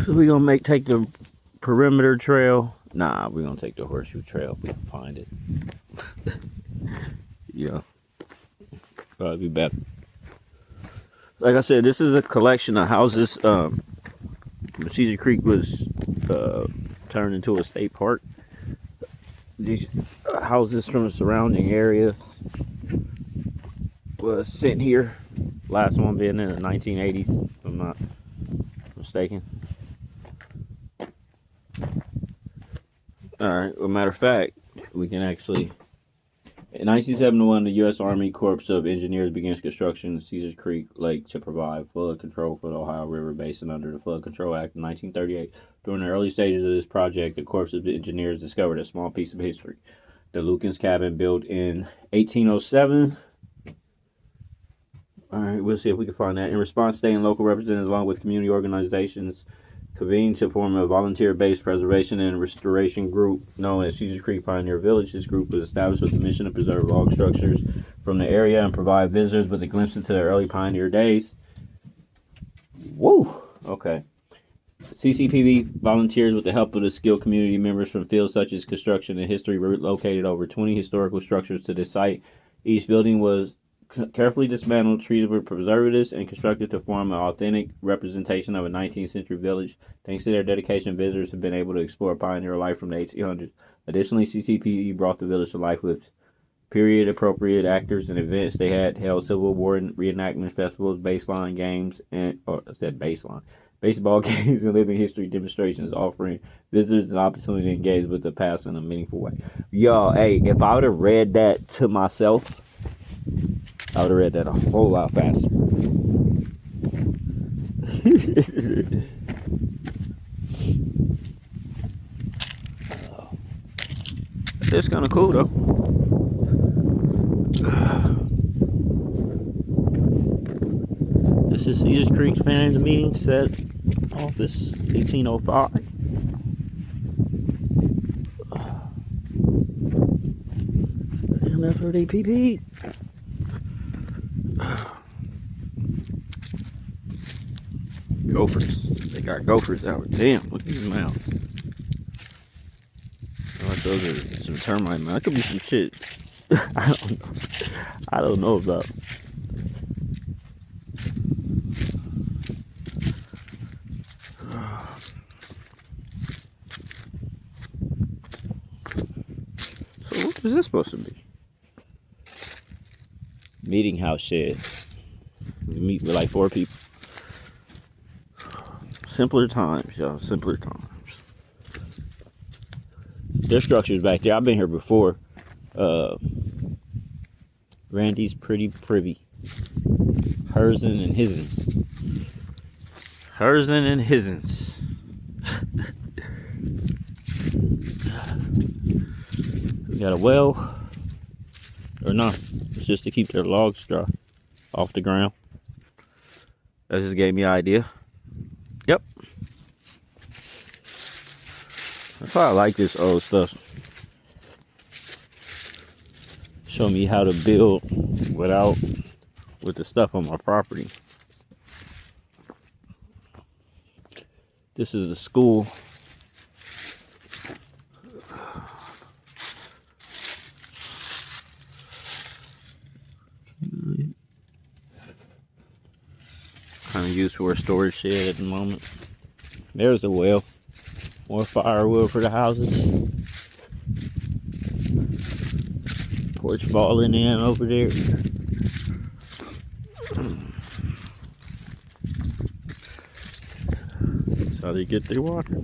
So we're gonna take the perimeter trail. Nah, we're gonna take the horseshoe trail if we can find it. Yeah, probably be better. Like I said, this is a collection of houses. Caesar Creek was turned into a state park. These houses from the surrounding area was sitting here. Last one being in 1980, if I'm not mistaken. All right. Well, matter of fact, we can actually. In 1971, the U.S. Army Corps of Engineers began construction of Caesars Creek Lake to provide flood control for the Ohio River Basin under the Flood Control Act of 1938. During the early stages of this project, the Corps of Engineers discovered a small piece of history. The Lucan's Cabin, built in 1807. All right, we'll see if we can find that. In response, state and local representatives, along with community organizations, convened to form a volunteer-based preservation and restoration group known as Caesar Creek Pioneer Village. This group was established with the mission to preserve log structures from the area and provide visitors with a glimpse into their early pioneer days. Whoa! Okay. CCPV volunteers, with the help of the skilled community members from fields such as construction and history, relocated over 20 historical structures to this site. Each building was carefully dismantled, treated with preservatives, and constructed to form an authentic representation of a 19th century village. Thanks to their dedication, visitors have been able to explore pioneer life from the 1800s. Additionally, CCPE brought the village to life with period-appropriate actors and events. They had held Civil War reenactment festivals, baseline games, and baseball games, and living history demonstrations, offering visitors an opportunity to engage with the past in a meaningful way. Yo, hey, if I would have read that to myself, I would have read that a whole lot faster. It's kind of cool though. This is Caesars Creek Fans Meeting Set Office, 1805. Damn, that's where they PP. Gophers. They got gophers out. Damn, look at his mouth. Oh, those are some termite, man. That could be some shit. I don't know about. So what is this supposed to be? Meeting house shed. We meet with like 4 people. Simpler times, y'all. Simpler times. Their structure's back there. I've been here before. Randy's Pretty Privy. Herzen and Hisens. Herzen and Hisens. We got a well. Or not. It's just to keep their logs dry off the ground. That just gave me an idea. Yep. That's why I like this old stuff. Show me how to build with the stuff on my property. This is the school. Kind of used for a storage shed at the moment. There's the well. More firewood for the houses. Porch falling in over there. That's how they get their water.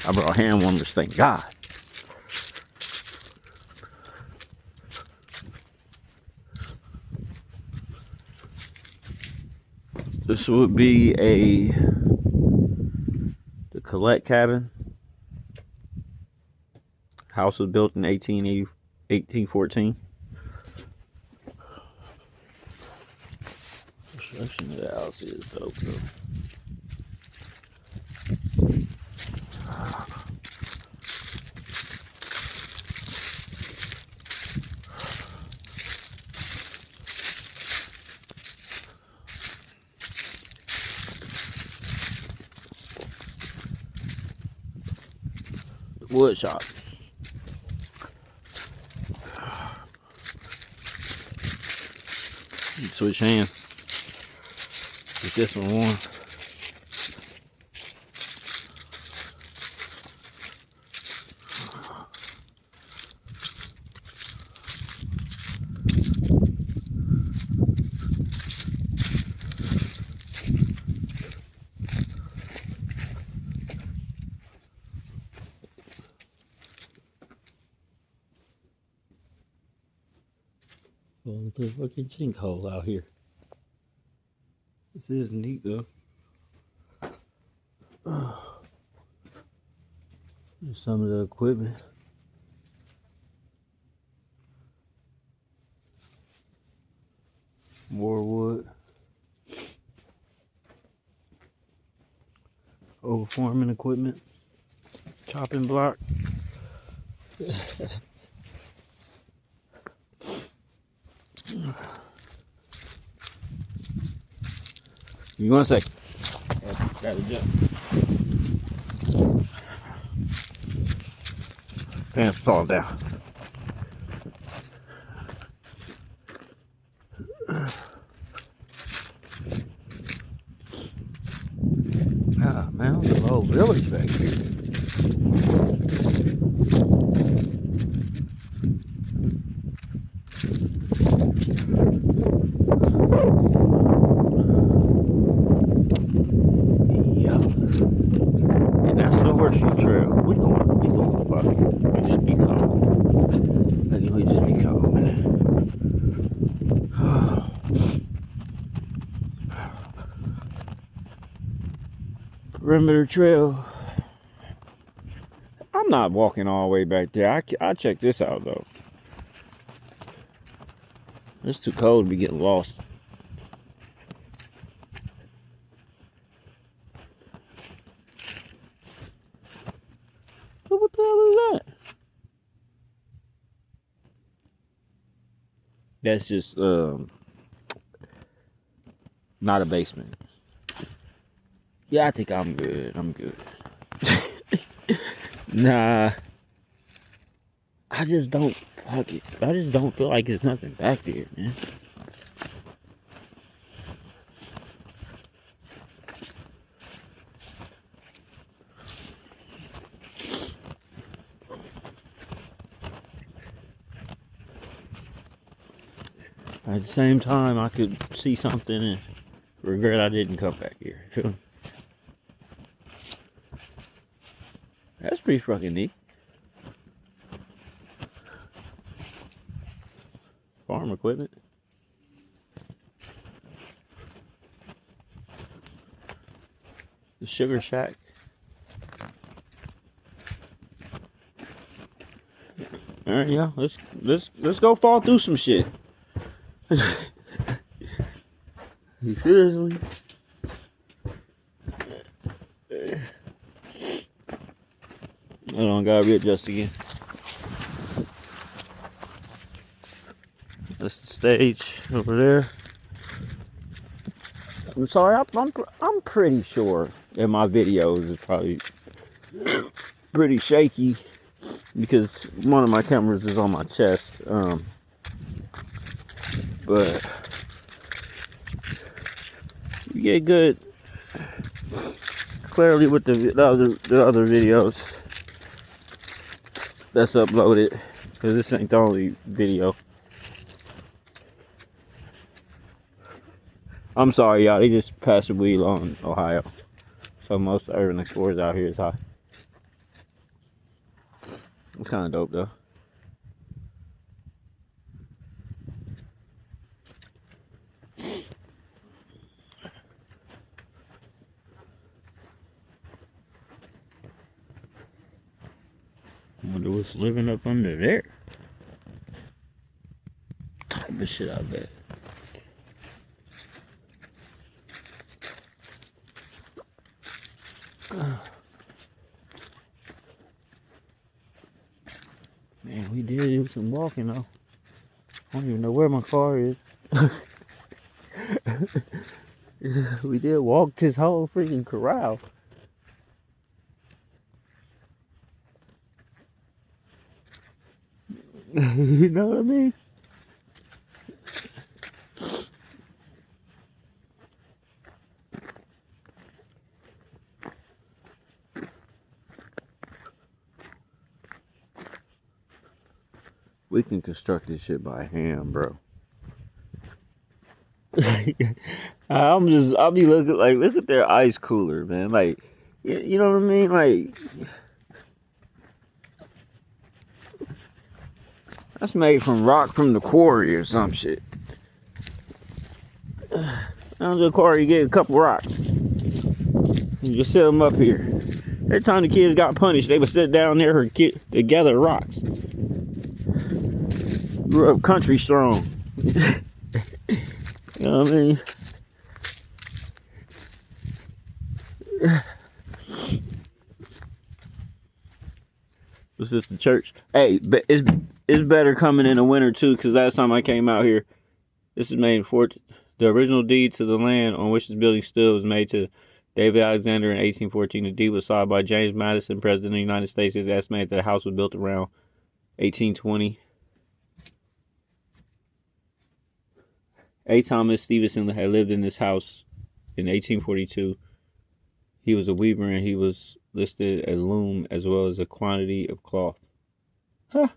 I brought hand warmers, thank God. This would be the Collette cabin. House was built in 1814. Construction of the house is dope though. wood shop. Switch hands. Get this one warm. Going through a fucking sinkhole out here. This is neat though. There's some of the equipment. More wood. Overforming equipment. Chopping block. Give me 1 second. Gotta jump. Pants fall down. Ah, man, there's a whole village back here. And that's the horseshoe trail. We going fuck it. We just be calm. I think we just be calm, man. Perimeter trail. I'm not walking all the way back there. I check this out though. It's too cold to be getting lost. What the hell is that? That's just not a basement. Yeah, I think I'm good. I'm good. Nah. I just don't fuck it. I just don't feel like there's nothing back there, man. At the same time, I could see something and regret I didn't come back here. That's pretty fucking neat. Farm equipment. The sugar shack. All right, yeah. Let's go fall through some shit. Seriously. Hold on, gotta readjust again. That's the stage over there. I'm sorry, I'm pretty sure that my videos is probably pretty shaky because one of my cameras is on my chest. But you get good clarity with the other videos that's uploaded, because this ain't the only video. I'm sorry, y'all. They just passed a wheel on Ohio, so most urban explorers out here is high. It's kind of dope though. I wonder what's living up under there. Type of shit I bet. Man, we did do some walking though. I don't even know where my car is. We did walk this whole freaking corral. You know what I mean? We can construct this shit by hand, bro. I'll be looking like, look at their ice cooler, man. Like, you know what I mean? Like, that's made from rock from the quarry or some shit. Down to the quarry, you get a couple rocks. You just set them up here. Every time the kids got punished, they would sit down there to gather rocks. Grew up country strong. You know what I mean? Was this the church? Hey, but it's better coming in the winter too, because last time I came out here, this is made for the original deed to the land on which this building stood was made to David Alexander in 1814. The deed was signed by James Madison, President of the United States. It is estimated that the house was built around 1820. A. Thomas Stevenson had lived in this house in 1842. He was a weaver and he was listed a loom as well as a quantity of cloth. Huh.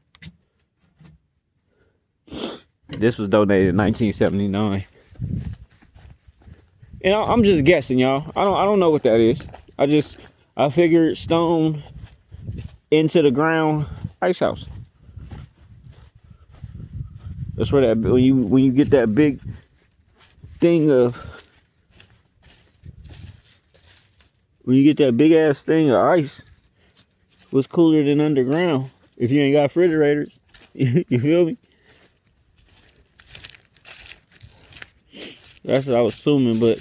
This was donated in 1979. And I'm just guessing, y'all. I don't know what that is. I figured stone into the ground ice house. That's where that when you get that big thing of when you get that big ass thing of ice, what's cooler than underground if you ain't got refrigerators? You feel me? That's what I was assuming, but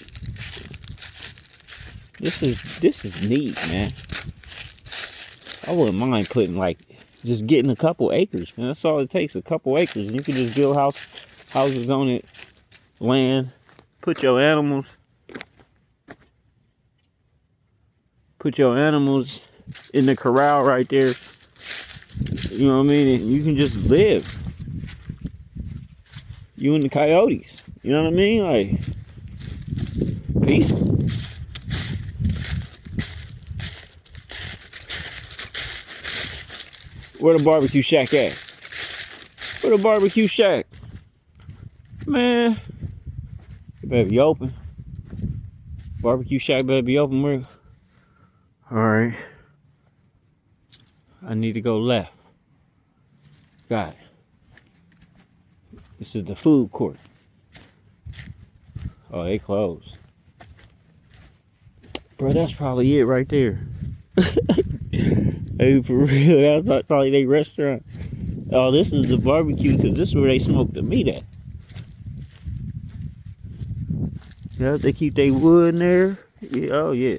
this is neat, man. I wouldn't mind putting just getting a couple acres, man. That's all it takes, a couple acres, and you can just build houses on it, land, put your animals in the corral right there. You know what I mean? And you can just live. You and the coyotes. You know what I mean? Like, peace. Where the barbecue shack at? Where the barbecue shack? Man, it better be open. Barbecue shack better be open. Where? Alright. I need to go left. Got it. This is the food court. Oh, they closed. Bro, that's probably it right there. Hey, for real, that's probably their restaurant. Oh, this is the barbecue, because this is where they smoke the meat at. Yeah, they keep their wood in there. Yeah, oh, yeah.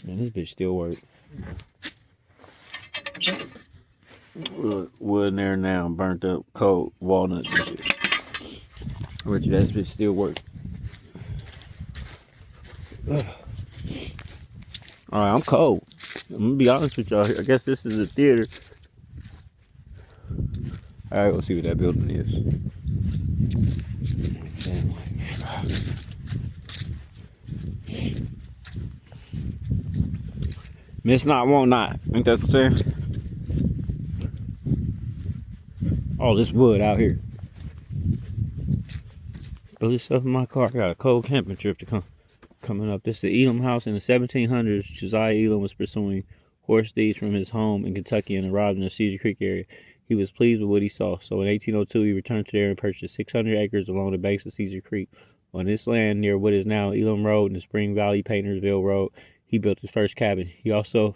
Man, this bitch still works. Wood in there now, burnt up, cold walnuts and shit. I bet you that bitch still works. Alright, I'm cold. I'm gonna be honest with y'all. I guess this is a theater. Alright, we'll see what that building is. Miss not, won't not. Ain't that the saying? All this wood out here. Put this stuff in my car. I got a cold camping trip to coming up. This is the Elam house in the 1700s. Josiah Elam was pursuing horse thieves from his home in Kentucky and arrived in the Cedar Creek area. He was pleased with what he saw, so in 1802 he returned to there and purchased 600 acres along the banks of Cedar Creek. On this land near what is now Elam Road and the Spring Valley Paintersville Road, he built his first cabin. He also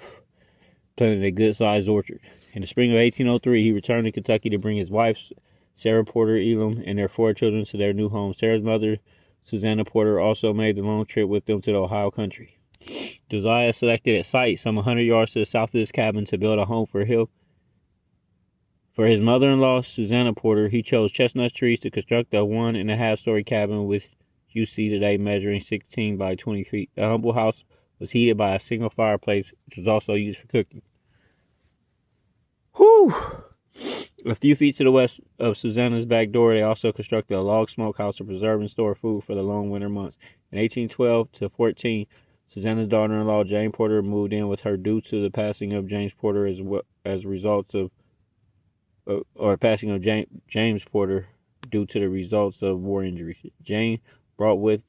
planted a good-sized orchard. In the spring of 1803, he returned to Kentucky to bring his wife, Sarah Porter Elam, and their 4 children to their new home. Sarah's mother, Susanna Porter, also made the long trip with them to the Ohio country. Josiah selected a site some 100 yards to the south of his cabin to build a home for him. For his mother-in-law, Susanna Porter, he chose chestnut trees to construct a 1.5-story cabin which you see today measuring 16 by 20 feet. The humble house was heated by a single fireplace, which was also used for cooking. Whew. A few feet to the west of Susanna's back door, they also constructed a log smokehouse to preserve and store food for the long winter months. In 1812 to 14, Susanna's daughter-in-law, Jane Porter, moved in with her due to the passing of James Porter as results of passing of James Porter due to the results of war injuries. Jane brought with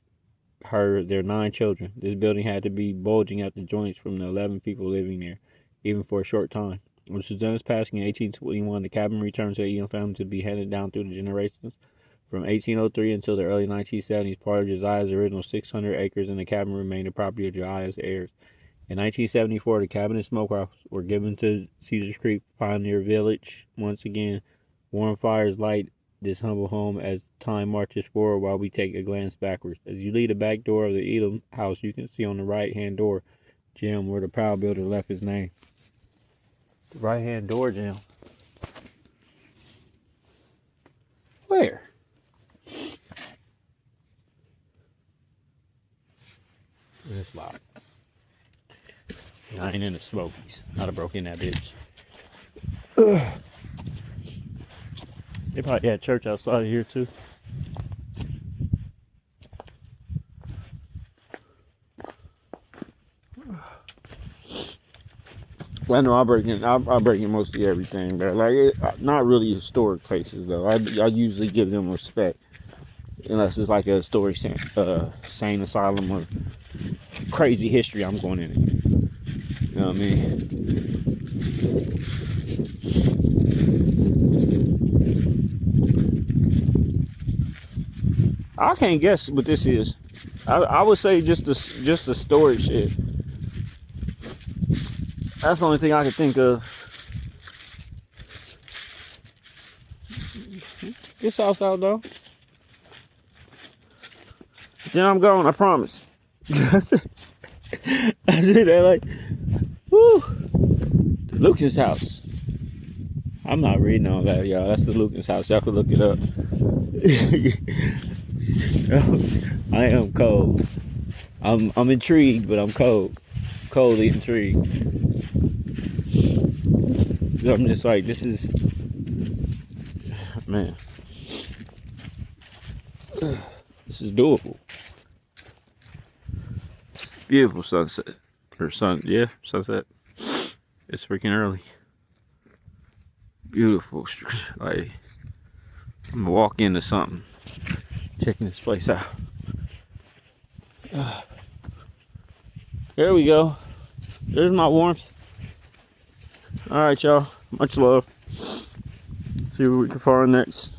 her their 9 children. This building had to be bulging at the joints from the 11 people living there, even for a short time. With Susanna's passing in 1821, the cabin returned to the Elam family to be handed down through the generations. From 1803 until the early 1970s, part of Josiah's original 600 acres in the cabin remained the property of Josiah's heirs. In 1974, the cabin and smokehouse were given to Cedars Creek Pioneer Village. Once again, warm fires light this humble home as time marches forward while we take a glance backwards. As you leave the back door of the Elam house, you can see on the right-hand door jam where the proud builder left his name. The right-hand door jam. Where? It's locked. I ain't in the Smokies. I'd have broke in that bitch. Ugh. They probably had church outside of here too. Well, I know I break in mostly everything, but like not really historic places though. I usually give them respect, unless it's like a story sane asylum or crazy history I'm going in it. You know what I mean? I can't guess what this is. I would say just the storage shit. That's the only thing I could think of. This house out though. Then I'm gone, I promise. I said that like, whoo. The Lucas house. I'm not reading all that, y'all. That's the Lucas house. Y'all can look it up. I am cold. I'm intrigued, but I'm cold. Coldly intrigued. I'm just like, this is, man. This is doable. Beautiful sunset. Or sunset. It's freaking early. Beautiful. Like, I'm gonna walk into something. Checking this place out. There we go. There's my warmth. Alright, y'all. Much love. See what we can find next.